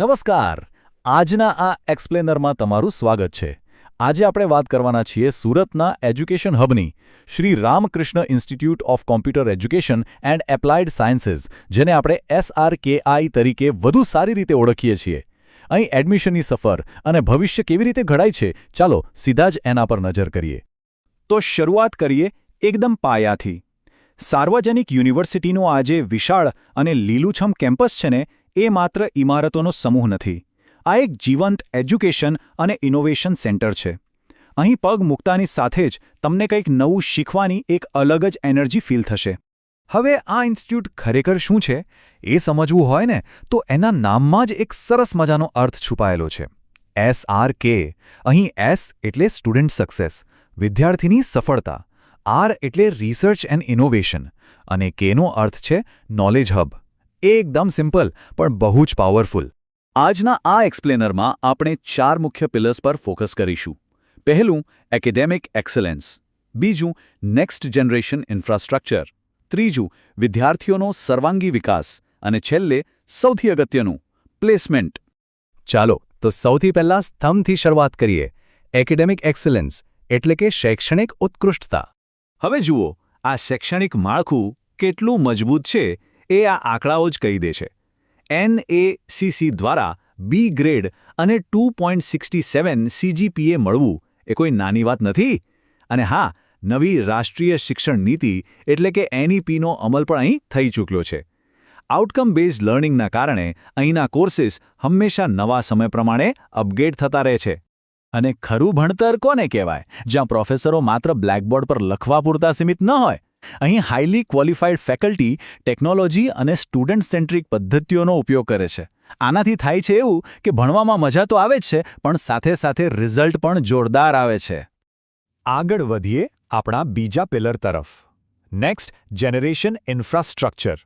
નમસ્કાર. આજના આ એક્સપ્લેનરમાં તમારું સ્વાગત છે. આજે આપણે વાત કરવાના છીએ સુરતના એજ્યુકેશન હબની, Shri Ramakrishna institute of computer education and applied sciences, જેને આપણે SRKI તરીકે વધુ સારી રીતે ઓળખીએ છીએ. અહીં એડમિશનની સફર અને ભવિષ્ય કેવી રીતે ઘડાય છે, ચાલો સીધા જ એના પર નજર કરીએ. તો શરૂઆત કરીએ એકદમ પાયાથી. સાર્વજનિક યુનિવર્સિટીનું આ જે વિશાળ અને લીલુંછમ કેમ્પસ છે ને, એ માત્ર ઇમારતોનો સમૂહ નથી. આ એક જીવંત એજ્યુકેશન અને ઇનોવેશન સેન્ટર છે. અહીં પગ મૂકતાની સાથે જ તમને કંઈક નવું શીખવાની એક અલગ જ એનર્જી ફીલ થશે. હવે આ ઇન્સ્ટિટ્યૂટ ખરેખર શું છે એ સમજવું હોય ને, તો એના નામમાં જ એક સરસ મજાનો અર્થ છુપાયેલો છે. SRK. અહીં S એટલે સ્ટુડન્ટ સક્સેસ, વિદ્યાર્થીની સફળતા. R એટલે રિસર્ચ એન્ડ ઇનોવેશન અને Kનો અર્થ છે નોલેજ હબ. એકદમ સિમ્પલ પણ બહુ જ પાવરફુલ. આજના આ એક્સપ્લેનરમાં આપણે 4 મુખ્ય પિલર્સ પર ફોકસ કરીશું. પહેલું, એકેડેમિક એક્સલન્સ. બીજું, નેક્સ્ટ જનરેશન ઇન્ફ્રાસ્ટ્રક્ચર. ત્રીજું, વિદ્યાર્થીઓનો સર્વાંગી વિકાસ. અને છેલ્લે, સૌથી અગત્યનું, પ્લેસમેન્ટ. ચાલો તો સૌથી પહેલા સ્તંભથી શરૂઆત કરીએ. એકેડેમિક એક્સલન્સ એટલે કે શૈક્ષણિક ઉત્કૃષ્ટતા. હવે જુઓ, આ શૈક્ષણિક માળખું કેટલું મજબૂત છે એ આ આંકડાઓ જ કહી દે છે. NACC દ્વારા B ગ્રેડ અને 2.67 CGPA મળવું એ કોઈ નાની વાત નથી. અને હા, નવી રાષ્ટ્રીય શિક્ષણ નીતિ એટલે કે NEPનો અમલ પણ અહીં થઈ ચૂક્યો છે. આઉટકમ બેઝડ લર્નિંગના કારણે અહીંના કોર્સિસ હંમેશા નવા સમય પ્રમાણે અપગ્રેડ થતા રહે છે. અને ખરું ભણતર કોને કહેવાય, જ્યાં પ્રોફેસરો માત્ર બ્લેકબોર્ડ પર લખવા પૂરતા સીમિત ન હોય. અહીં હાઈલી ક્વોલિફાઈડ ફેકલ્ટી ટેકનોલોજી અને સ્ટુડન્ટ સેન્ટ્રિક પદ્ધતિઓનો ઉપયોગ કરે છે. આનાથી થાય છે એવું કે ભણવામાં મજા તો આવે જ છે, પણ સાથે સાથે રિઝલ્ટ પણ જોરદાર આવે છે. આગળ વધીએ આપણા બીજા પિલર તરફ. Next generation infrastructure.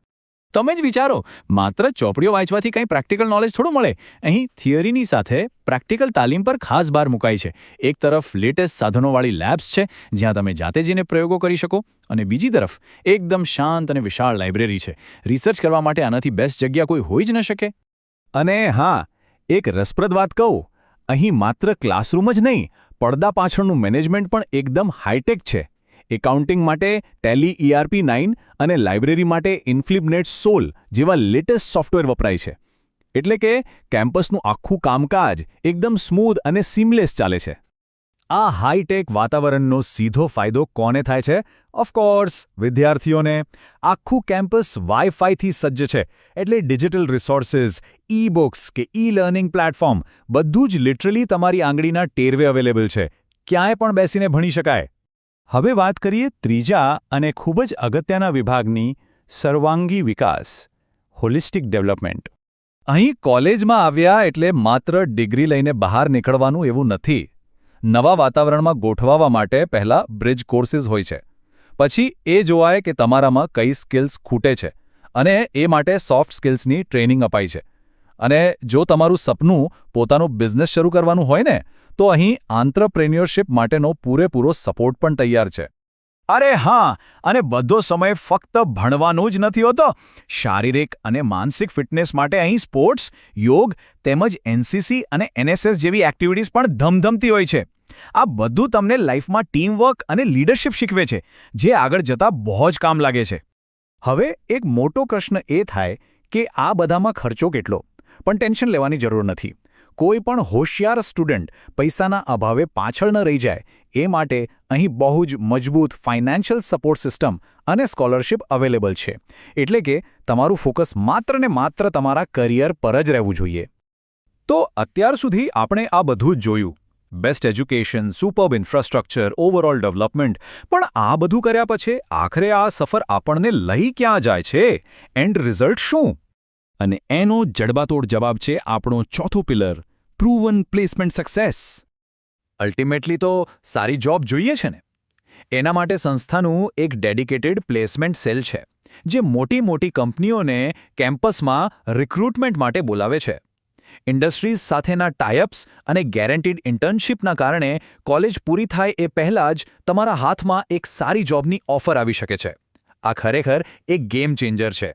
તમે જ વિચારો, માત્ર ચોપડીઓ વાંચવાથી કંઈ પ્રેક્ટિકલ નોલેજ થોડું મળે. અહીં થિયરીની સાથે પ્રેક્ટિકલ તાલીમ પર ખાસ ભાર મુકાય છે. એક તરફ લેટેસ્ટ સાધનોવાળી લેબ્સ છે, જ્યાં તમે જાતે જઈને પ્રયોગો કરી શકો, અને બીજી તરફ એકદમ શાંત અને વિશાળ લાઇબ્રેરી છે. રિસર્ચ કરવા માટે આનાથી બેસ્ટ જગ્યા કોઈ હોઈ જ ન શકે. અને હા, એક રસપ્રદ વાત કહું, અહીં માત્ર ક્લાસરૂમ જ નહીં, પડદા પાછળનું મેનેજમેન્ટ પણ એકદમ હાઈટેક છે. એકાઉન્ટિંગ માટે ટેલી ERP9 અને લાઇબ્રેરી માટે ઇન્ફ્લિબનેટ 16 જેવા લેટેસ્ટ સોફ્ટવેર વપરાય છે. એટલે કે કેમ્પસનું આખું કામકાજ એકદમ સ્મૂધ અને સીમલેસ ચાલે છે. આ હાઈટેક વાતાવરણનો સીધો ફાયદો કોને થાય છે? ઓફકોર્સ, વિદ્યાર્થીઓને. આખું કેમ્પસ વાઈફાઈથી સજ્જ છે, એટલે ડિજિટલ રિસોર્સિસ, ઈ-બુક્સ કે ઈ-લર્નિંગ પ્લેટફોર્મ બધું જ લિટરલી તમારી આંગળીના ટેરવે અવેલેબલ છે. ક્યાંય પણ બેસીને ભણી શકાય. હવે વાત કરીએ ત્રીજા અને ખૂબ જ અગત્યના વિભાગની, સર્વાંગી વિકાસ, હોલિસ્ટિક ડેવલપમેન્ટ. અહીં કોલેજમાં આવ્યા એટલે માત્ર ડિગ્રી લઈને બહાર નીકળવાનું એવું નથી. નવા વાતાવરણમાં ગોઠવાવા માટે પહેલાં બ્રિજ કોર્સિસ હોય છે. પછી એ જોવાય કે તમારામાં કઈ સ્કિલ્સ ખૂટે છે, અને એ માટે સોફ્ટ સ્કિલ્સની ટ્રેનિંગ અપાય છે. અને જો તમારું સપનું પોતાનું બિઝનેસ શરૂ કરવાનું હોય ને, તો અહીં આંત્રપ્રેન્યોરશિપ માટેનો પૂરેપૂરો સપોર્ટ પણ તૈયાર છે. અરે હા, અને બધો સમય ફક્ત ભણવાનો જ નથી હોતો. શારીરિક અને માનસિક ફિટનેસ માટે અહીં સ્પોર્ટ્સ, યોગ તેમજ NCC અને NSS જેવી એક્ટિવિટીઝ પણ ધમધમતી હોય છે. આ બધું તમને લાઈફમાં ટીમવર્ક અને લીડરશિપ શીખવે છે, જે આગળ જતાં બહુ જ કામ લાગે છે. હવે એક મોટો પ્રશ્ન એ થાય કે આ બધામાં ખર્ચો કેટલો? પણ ટેન્શન લેવાની જરૂર નથી. કોઈ પણ હોશિયાર સ્ટુડન્ટ પૈસાના અભાવે પાછળ ન રહી જાય એ માટે અહીં બહુ જ મજબૂત ફાઇનાન્શિયલ સપોર્ટ સિસ્ટમ અને સ્કોલરશિપ અવેલેબલ છે. એટલે કે તમારું ફોકસ માત્ર ને માત્ર તમારા કરિયર પર જ રહેવું જોઈએ. તો અત્યાર સુધી આપણે આ બધું જ જોયું. Best education, superb infrastructure, overall development. પણ આ બધું કર્યા પછી આખરે આ સફર આપણને લઈ ક્યાં જાય છે? એન્ડ રિઝલ્ટ શું? અને એનો જડબાતોડ જવાબ છે આપણો ચોથો pillar, proven placement success. Ultimately તો સારી જોબ જોઈએ છે ને? એના માટે સંસ્થાનું એક ડેડિકેટેડ પ્લેસમેન્ટ સેલ છે, જે મોટી મોટી કંપનીઓને કેમ્પસમાં રિક્રુટમેન્ટ માટે બોલાવે છે. ઇન્ડસ્ટ્રીઝ સાથેના ટાઈઅપ્સ અને ગેરંટીડ ઇન્ટર્નશિપના કારણે કોલેજ પૂરી થાય એ પહેલાં જ તમારા હાથમાં એક સારી જોબની ઓફર આવી શકે છે. આ ખરેખર એક ગેમ ચેન્જર છે.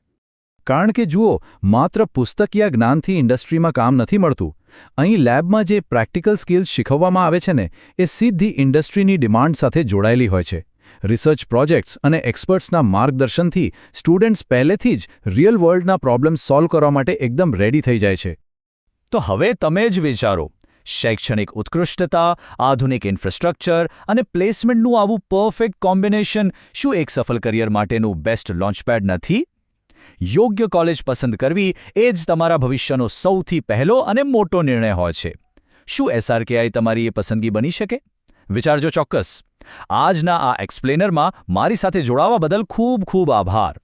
કારણ કે જુઓ, માત્ર પુસ્તકીય જ્ઞાનથી ઇન્ડસ્ટ્રીમાં કામ નથી મળતું. અહીં લેબમાં જે પ્રેક્ટિકલ સ્કિલ્સ શીખવવામાં આવે છે ને, એ સીધી ઇન્ડસ્ટ્રીની ડિમાન્ડ સાથે જોડાયેલી હોય છે. રિસર્ચ પ્રોજેક્ટ્સ અને એક્સપર્ટ્સના માર્ગદર્શનથી સ્ટુડન્ટ્સ પહેલેથી જ રિયલ વર્લ્ડના પ્રોબ્લેમ્સ સોલ્વ કરવા માટે એકદમ રેડી થઈ જાય છે. તો હવે તમે જ વિચારો, શૈક્ષણિક ઉત્કૃષ્ટતા, આધુનિક ઇન્ફ્રાસ્ટ્રક્ચર અને પ્લેસમેન્ટનું આવું પરફેક્ટ કોમ્બિનેશન શું એક સફળ કરિયર માટેનું બેસ્ટ લોન્ચપેડ નથી? યોગ્ય કોલેજ પસંદ કરવી એ જ તમારા ભવિષ્યનો સૌથી પહેલો અને મોટો નિર્ણય હોય છે. શું SRKI તમારી એ પસંદગી બની શકે? વિચારજો ચોક્કસ. આજના આ એક્સપ્લેનરમાં મારી સાથે જોડાવા બદલ ખૂબ ખૂબ આભાર.